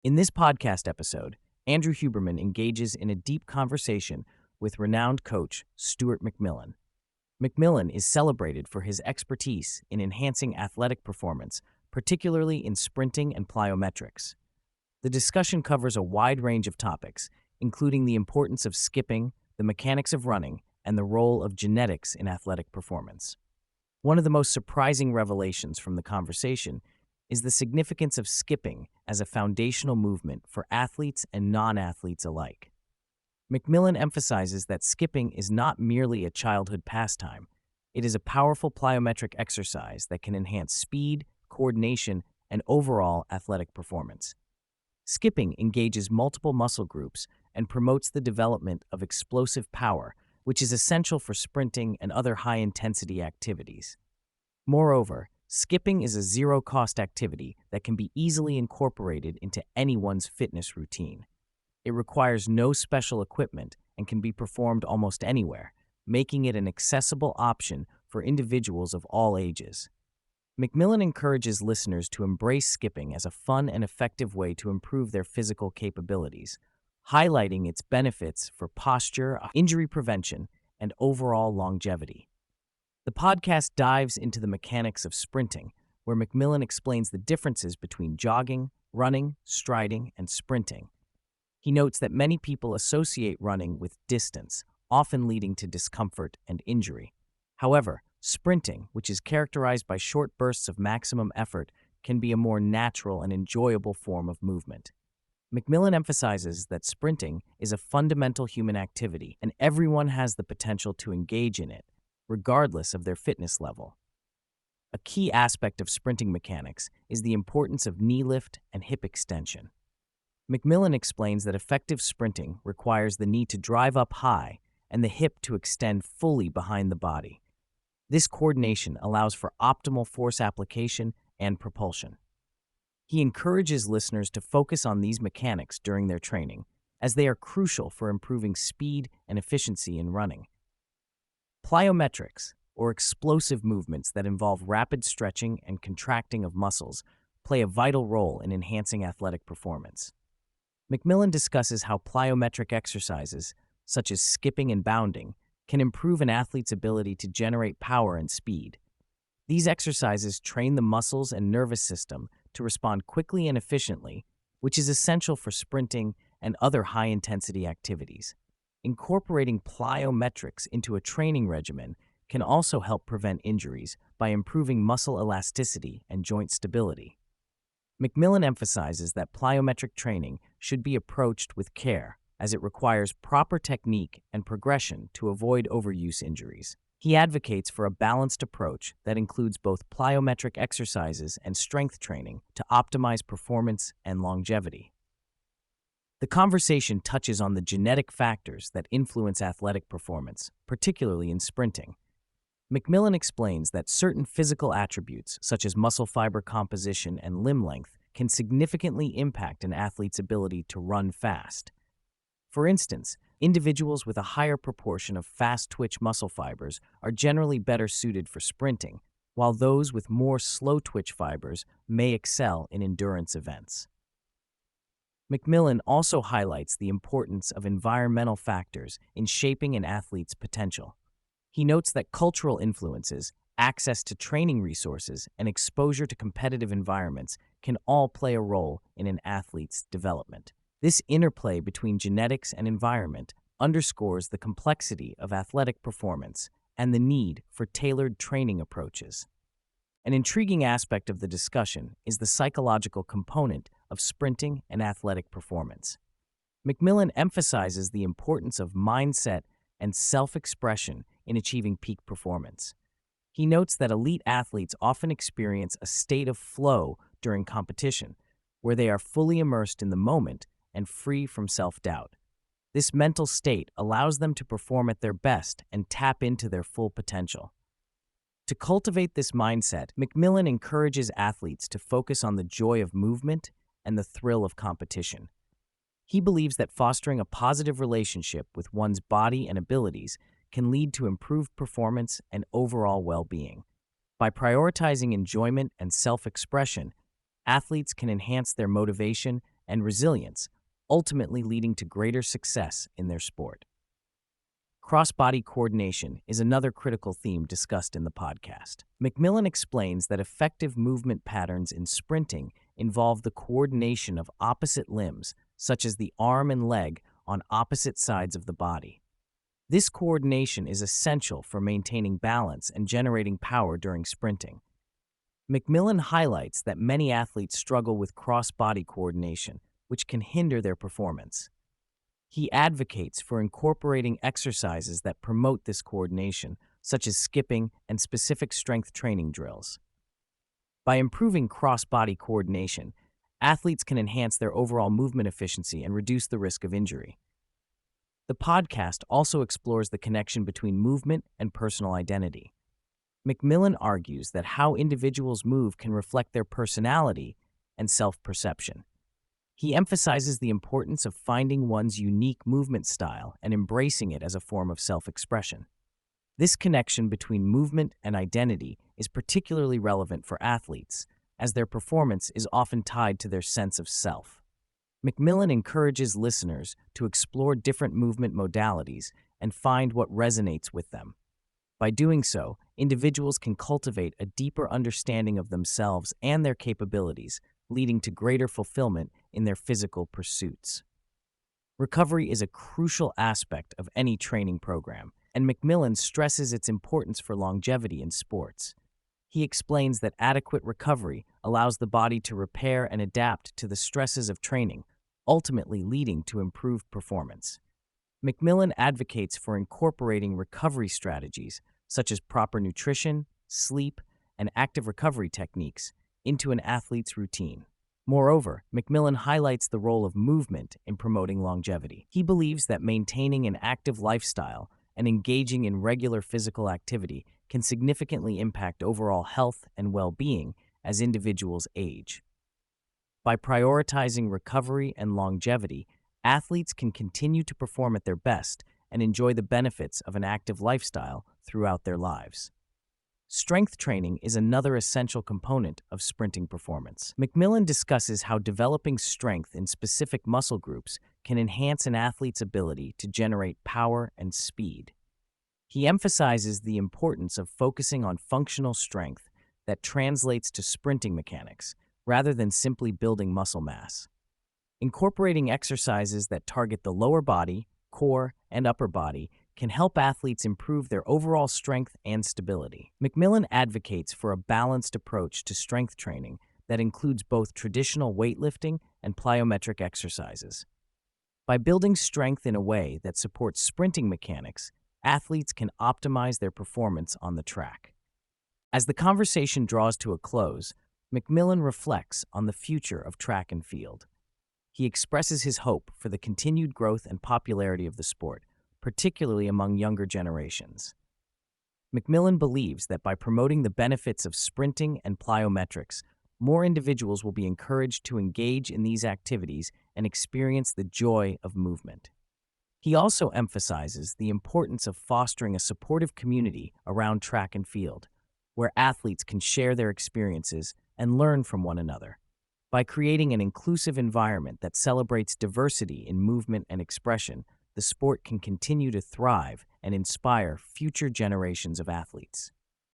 In this podcast episode, Andrew Huberman engages in a deep conversation with renowned coach Stuart McMillan. McMillan is celebrated for his expertise in enhancing athletic performance, particularly in sprinting and plyometrics. The discussion covers a wide range of topics, including the importance of skipping, the mechanics of running, and the role of genetics in athletic performance. One of the most surprising revelations from the conversation is the significance of skipping as a foundational movement for athletes and non-athletes alike. McMillan emphasizes that skipping is not merely a childhood pastime. It is a powerful plyometric exercise that can enhance speed, coordination, and overall athletic performance. Skipping engages multiple muscle groups and promotes the development of explosive power, which is essential for sprinting and other high-intensity activities. Moreover, skipping is a zero-cost activity that can be easily incorporated into anyone's fitness routine. It requires no special equipment and can be performed almost anywhere, making it an accessible option for individuals of all ages. McMillan encourages listeners to embrace skipping as a fun and effective way to improve their physical capabilities, highlighting its benefits for posture, injury prevention, and overall longevity. The podcast dives into the mechanics of sprinting, where McMillan explains the differences between jogging, running, striding, and sprinting. He notes that many people associate running with distance, often leading to discomfort and injury. However, sprinting, which is characterized by short bursts of maximum effort, can be a more natural and enjoyable form of movement. McMillan emphasizes that sprinting is a fundamental human activity, and everyone has the potential to engage in it, regardless of their fitness level. A key aspect of sprinting mechanics is the importance of knee lift and hip extension. McMillan explains that effective sprinting requires the knee to drive up high and the hip to extend fully behind the body. This coordination allows for optimal force application and propulsion. He encourages listeners to focus on these mechanics during their training, as they are crucial for improving speed and efficiency in running. Plyometrics, or explosive movements that involve rapid stretching and contracting of muscles, play a vital role in enhancing athletic performance. McMillan discusses how plyometric exercises, such as skipping and bounding, can improve an athlete's ability to generate power and speed. These exercises train the muscles and nervous system to respond quickly and efficiently, which is essential for sprinting and other high-intensity activities. Incorporating plyometrics into a training regimen can also help prevent injuries by improving muscle elasticity and joint stability. McMillan emphasizes that plyometric training should be approached with care, as it requires proper technique and progression to avoid overuse injuries. He advocates for a balanced approach that includes both plyometric exercises and strength training to optimize performance and longevity. The conversation touches on the genetic factors that influence athletic performance, particularly in sprinting. McMillan explains that certain physical attributes, such as muscle fiber composition and limb length, can significantly impact an athlete's ability to run fast. For instance, individuals with a higher proportion of fast-twitch muscle fibers are generally better suited for sprinting, while those with more slow-twitch fibers may excel in endurance events. McMillan also highlights the importance of environmental factors in shaping an athlete's potential. He notes that cultural influences, access to training resources, and exposure to competitive environments can all play a role in an athlete's development. This interplay between genetics and environment underscores the complexity of athletic performance and the need for tailored training approaches. An intriguing aspect of the discussion is the psychological component of sprinting and athletic performance. McMillan emphasizes the importance of mindset and self-expression in achieving peak performance. He notes that elite athletes often experience a state of flow during competition, where they are fully immersed in the moment and free from self-doubt. This mental state allows them to perform at their best and tap into their full potential. To cultivate this mindset, McMillan encourages athletes to focus on the joy of movement and the thrill of competition. He believes that fostering a positive relationship with one's body and abilities can lead to improved performance and overall well-being. By prioritizing enjoyment and self-expression, athletes can enhance their motivation and resilience, ultimately leading to greater success in their sport. Cross-body coordination is another critical theme discussed in the podcast. McMillan explains that effective movement patterns in sprinting involve the coordination of opposite limbs, such as the arm and leg, on opposite sides of the body. This coordination is essential for maintaining balance and generating power during sprinting. McMillan highlights that many athletes struggle with cross-body coordination, which can hinder their performance. He advocates for incorporating exercises that promote this coordination, such as skipping and specific strength training drills. By improving cross-body coordination, athletes can enhance their overall movement efficiency and reduce the risk of injury. The podcast also explores the connection between movement and personal identity. McMillan argues that how individuals move can reflect their personality and self-perception. He emphasizes the importance of finding one's unique movement style and embracing it as a form of self-expression. This connection between movement and identity is particularly relevant for athletes, as their performance is often tied to their sense of self. McMillan encourages listeners to explore different movement modalities and find what resonates with them. By doing so, individuals can cultivate a deeper understanding of themselves and their capabilities, leading to greater fulfillment in their physical pursuits. Recovery is a crucial aspect of any training program, and McMillan stresses its importance for longevity in sports. He explains that adequate recovery allows the body to repair and adapt to the stresses of training, ultimately leading to improved performance. McMillan advocates for incorporating recovery strategies such as proper nutrition, sleep, and active recovery techniques into an athlete's routine. Moreover, McMillan highlights the role of movement in promoting longevity. He believes that maintaining an active lifestyle and engaging in regular physical activity can significantly impact overall health and well-being as individuals age. By prioritizing recovery and longevity, athletes can continue to perform at their best and enjoy the benefits of an active lifestyle throughout their lives. Strength training is another essential component of sprinting performance. McMillan discusses how developing strength in specific muscle groups can enhance an athlete's ability to generate power and speed. He emphasizes the importance of focusing on functional strength that translates to sprinting mechanics, rather than simply building muscle mass. Incorporating exercises that target the lower body, core, and upper body can help athletes improve their overall strength and stability. McMillan advocates for a balanced approach to strength training that includes both traditional weightlifting and plyometric exercises. By building strength in a way that supports sprinting mechanics, athletes can optimize their performance on the track. As the conversation draws to a close, McMillan reflects on the future of track and field. He expresses his hope for the continued growth and popularity of the sport, particularly among younger generations. McMillan believes that by promoting the benefits of sprinting and plyometrics, more individuals will be encouraged to engage in these activities and experience the joy of movement. He also emphasizes the importance of fostering a supportive community around track and field, where athletes can share their experiences and learn from one another. By creating an inclusive environment that celebrates diversity in movement and expression, the sport can continue to thrive and inspire future generations of athletes.